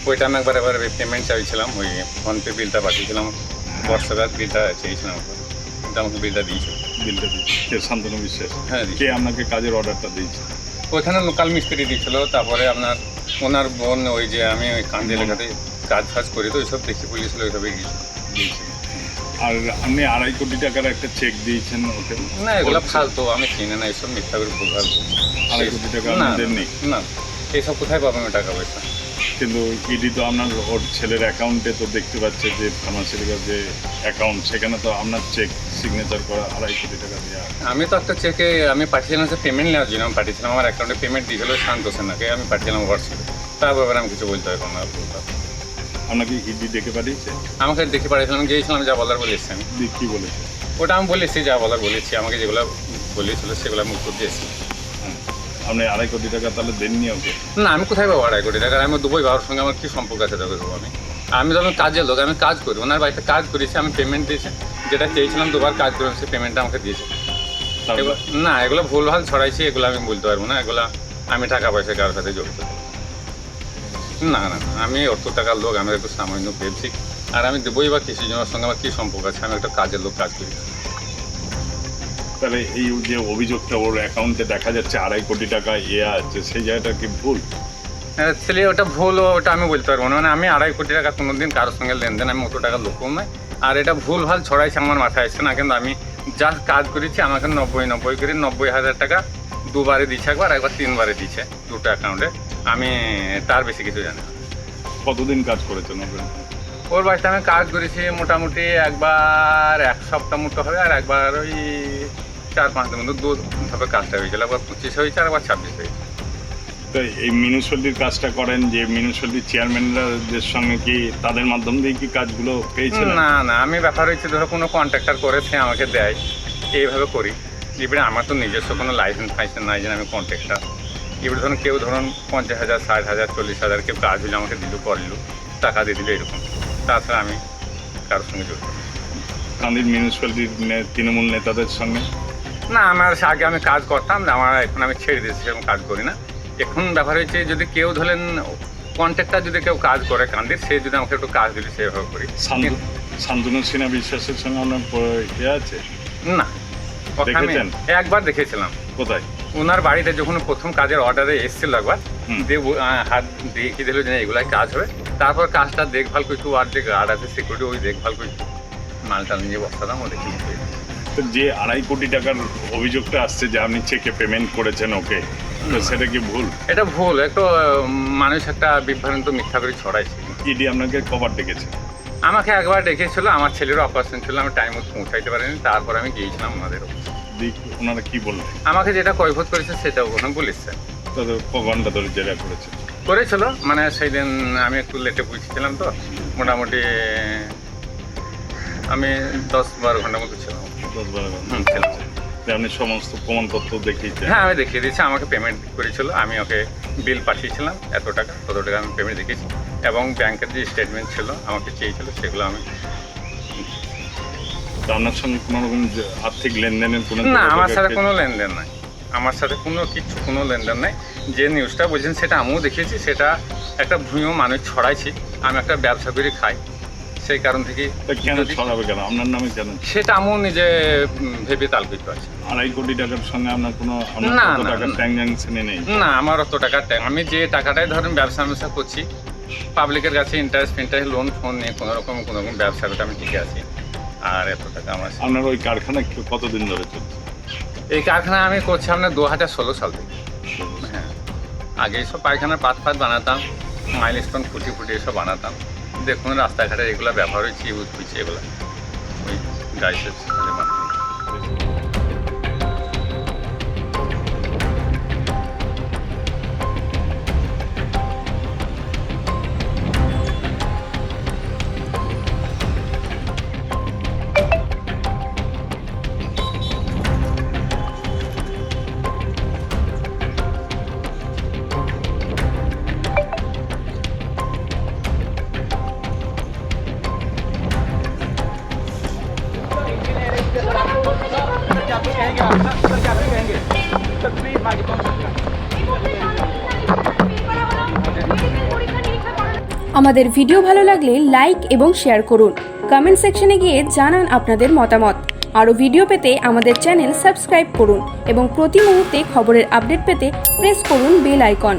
ওইটা আমি একবার পেমেন্ট চাইছিলাম, ওই ফোনপে বিলটা পাঠিয়েছিলাম, বর্ষাকার বিলটা চেয়েছিলাম, ওটা আমাকে বিলটা দিয়েছিল। বিলটা দিচ্ছে শান্তনু বিশ্বাস। হ্যাঁ, কে আপনাকে কাজের অর্ডারটা দিয়েছে? ওইখানে লোকাল মিস্ত্রি দিয়েছিল, তারপরে আপনার ওনার বোন, ওই যে আমি ওই কান্দি এলাকাতে কাজ ফাজ করি তো ওইসব দেখে বলেছিল, ওইভাবে দিয়েছিল। আর আপনি 2.5 কোটি টাকার একটা চেক দিয়েছেন ওকে? না, এগুলো ফালতু, আমি চিনি না এইসব, মিথ্যা করে ভুলভাল। 2.5 কোটি টাকা না আপনাদের নেই? না, এইসব কোথায় পাবো আমি টাকা পয়সা? কিন্তু ইডি তো আপনার ওর ছেলের অ্যাকাউন্টে তো দেখতে পাচ্ছে যে ফার্মাসিটিক্যাল যে অ্যাকাউন্ট, সেখানে তো আপনার চেক সিগনেচার করা 2.5 কোটি টাকা দেওয়া। আমি তো একটা চেকে আমি পাঠিয়েছিলাম, যে পেমেন্ট নেওয়ার জন্য আমি পাঠিয়েছিলাম, আমার অ্যাকাউন্টে পেমেন্ট দিয়েছিল শান্ত সেনাকে, আমি পাঠিয়েছিলাম হোয়াটসঅ্যাপে। তার ব্যাপারে আমি কিছু বলতে পারবো না। আপনাকে ইডি ডেকে পাঠিয়েছে? আমাকে দেখে পাঠিয়েছিলাম, গিয়েছিলাম, যা বলার বলে এসেছি আমি। কী বলেছে? ওটা আমি বলেছি, যা বলার বলেছি, আমাকে যেগুলো বলেছিল সেগুলো আমি উত্তর দিয়েছি। আপনি 2.5 কোটি টাকা তাহলে দেননি ওকে? না, আমি কোথায় পাবো 2.5 কোটি টাকা? আমি দুবাই বাবার সঙ্গে আমার কী সম্পর্ক আছে দেখো দেবো আমি? আমি তো আমি কাজের লোক, আমি কাজ করি, ওনার বাড়িতে কাজ করেছি, আমি পেমেন্ট দিয়েছি, যেটা চেয়েছিলাম দুবার কাজ করে সে পেমেন্টটা আমাকে দিয়েছে। এগুলো না, এগুলো ভুলভাল ছড়াইছি, এগুলো আমি বলতে পারবো না, এগুলো আমি টাকা পয়সা কারোর সাথে জড়িত। না না, আমি অত টাকার লোক, আমি একটু সামান্য ভেবছি, আর আমি দেবই বা কিছু জনের সঙ্গে আমার কী সম্পর্ক আছে? আমি একটা কাজের লোক, কাজ করি। তাহলে এই যে অভিযোগটা ওর অ্যাকাউন্টে দেখা যাচ্ছে 2.5 কোটি টাকা আছে, সেই জায়গাটা কি ভুল? অ্যাকচুয়ালি ওটা ভুল, ওটা আমি বলতে পারবো না, মানে আমি 2.5 কোটি টাকা কোনো দিন কারোর সঙ্গে লেনদেন, আমি অত টাকার লোকও নয়। আর এটা ভুল ভাল ছড়াইছে আমার মাথায় আসছে না, কিন্তু আমি যা কাজ করেছি আমাকে 90 করে 90,000 টাকা দুবারে দিচ্ছে, একবার 3বারে দিচ্ছে, দুটো অ্যাকাউন্টে। আমি তার বেশি কিছু জানি না। কতদিন কাজ করেছেন ওকে? ওর বাড়িতে আমি কাজ করেছি মোটামুটি একবার 1 সপ্তাহ মতো হবে, আর একবার ওই 4-5 দিন মতো দুভাবে কাজটা হয়েছিল, একবার 25 হয়েছে আর একবার 26 হয়েছে। তো এই মিউনিসিপ্যালিটির কাজটা করেন, যে মিউনিসিপ্যালিটির চেয়ারম্যানদের সঙ্গে কি তাদের মাধ্যম দিয়ে কি কাজগুলো পেয়েছেন? না না, আমি ব্যাপার হচ্ছে ধরো কোনো কন্ট্রাক্টর করেছে আমাকে দেয়, এইভাবে করি। এবারে আমার তো নিজস্ব কোনো লাইসেন্স ফাইসেন্স নাই যে আমি কন্ট্রাক্টর। এবারে ধরুন কেউ ধরুন 50,000, 60,000, 40,000 কেউ কাজ হলে আমাকে দিল, করলো, টাকা দিয়ে দিল, এরকম। তাছাড়া আমি কারোর সঙ্গে জড়িত না। কান্দির মিউনিসিপ্যালিটির তৃণমূল নেতাদের সঙ্গে? না, আমার আগে আমি কাজ করতাম, আমার এখন আমি ছেড়ে দিয়েছি, সেরকম কাজ করি না। এখন ব্যাপার হচ্ছে যদি কেউ ধরেন কন্ট্রাক্টর যদি কেউ কাজ করে কান্দির, সে যদি আমাকে একটু কাজ দিলে সেভাবে করি। শান্তনু সিনহা বিশ্বাসের সঙ্গে আপনার আছে? না, কথা আমি দেখেছেন? একবার দেখেছিলাম। কোথায়? ওনার বাড়িতে যখন প্রথম কাজের অর্ডারে এসেছিল একবার, দিয়ে হাত দেখিয়ে দিল যে এগুলাই কাজ হবে। তারপর কাজটা দেখভাল করছি, আর যে গার্ড আছে সিকিউরিটি, ওই দেখভাল করছি, মালটা নিয়ে বসাতাম, ও দেখি। তো যে 2.5 কোটি টাকার অভিযোগটা আসছে যে আপনি চেকে পেমেন্ট করেছেন ওকে, তো সেটা কি ভুল? এটা ভুল, একটু মানুষ একটা বিভ্রান্ত মিথ্যা করে ছড়াইছে। ইডি আপনাকে কবার ডেকেছে? আমাকে একবার ডেকেছিল, আমার ছেলেরও অপারেশন ছিল, আমি টাইম মতো পৌঁছাইতে পারিনি, তারপর আমি গিয়েছিলাম ওনাদের। ওনারা কি বললেন? আমাকে যেটা কৈফত করেছে সেটা ওখানে বলেছে। তো ক ঘন্টা ধরে জেরা করেছিল, মানে সেই দিন আমি একটু লেটে পৌঁছেছিলাম, তো মোটামুটি আমি 10-12 ঘন্টার মতো ছিলাম। 10-12 ঘন্টা ছিলাম। আপনি সমস্ত প্রমাণপত্র দেখিয়েছেন? হ্যাঁ, আমি দেখিয়ে দিয়েছি, আমাকে পেমেন্ট করেছিল, আমি ওকে বিল পাঠিয়েছিলাম, এত টাকা তত টাকা আমি পেমেন্ট দেখিয়েছি, এবং ব্যাংকের যে স্টেটমেন্ট ছিল আমাকে চেয়েছিল, সেগুলো আমি। আপনার সঙ্গে কোনো রকম আর্থিক লেনদেনের কোনো? না, আমার সাথে কোনো লেনদেন নাই, আমার সাথে কোনো লেনদেন নাই। যে নিউজটা বলছেন সেটা আমিও দেখিয়েছি, সেটা একটা ভুয়ো মানুষ ছড়াইছি। আমি একটা ব্যবসা করে খাই, সেই কারণ থেকে। কেন ছড়াবে, কেন আপনার নামে কেন? সেটা আমিও নিজে ভেবে তালকিত আছে। 2.5 কোটি টাকার সঙ্গে আপনার কোনো টাকা ট্রানজাকশনে নেই? না, আমার অত টাকা, আমি যে টাকাটাই ধরেন ব্যবসা করছি, পাবলিকের কাছে ইন্টারেস্ট লোন ফোন নিয়ে কোনো রকম ব্যবসা করতে আমি টিকে আছি, আর এত টাকা আমার। আপনার ওই কারখানা কতদিন ধরে চলছে? এই কারখানা আমি করছি আপনার 2016 সাল থেকে। হ্যাঁ, আগে এইসব পায়খানার পাত বানাতাম, মাইলস্টোন ফুটি এসব বানাতাম। দেখুন রাস্তাঘাটে এগুলো ব্যবহার হয়েছে, ইউজ হয়েছে, এগুলো ওই গাইসের বানাতাম। আমাদের ভিডিও ভালো লাগলে লাইক এবং শেয়ার করুন। কমেন্ট সেকশনে গিয়ে জানান আপনাদের মতামত। আরও ভিডিও পেতে আমাদের চ্যানেল সাবস্ক্রাইব করুন এবং প্রতি মুহূর্তে খবরের আপডেট পেতে প্রেস করুন বেল আইকন।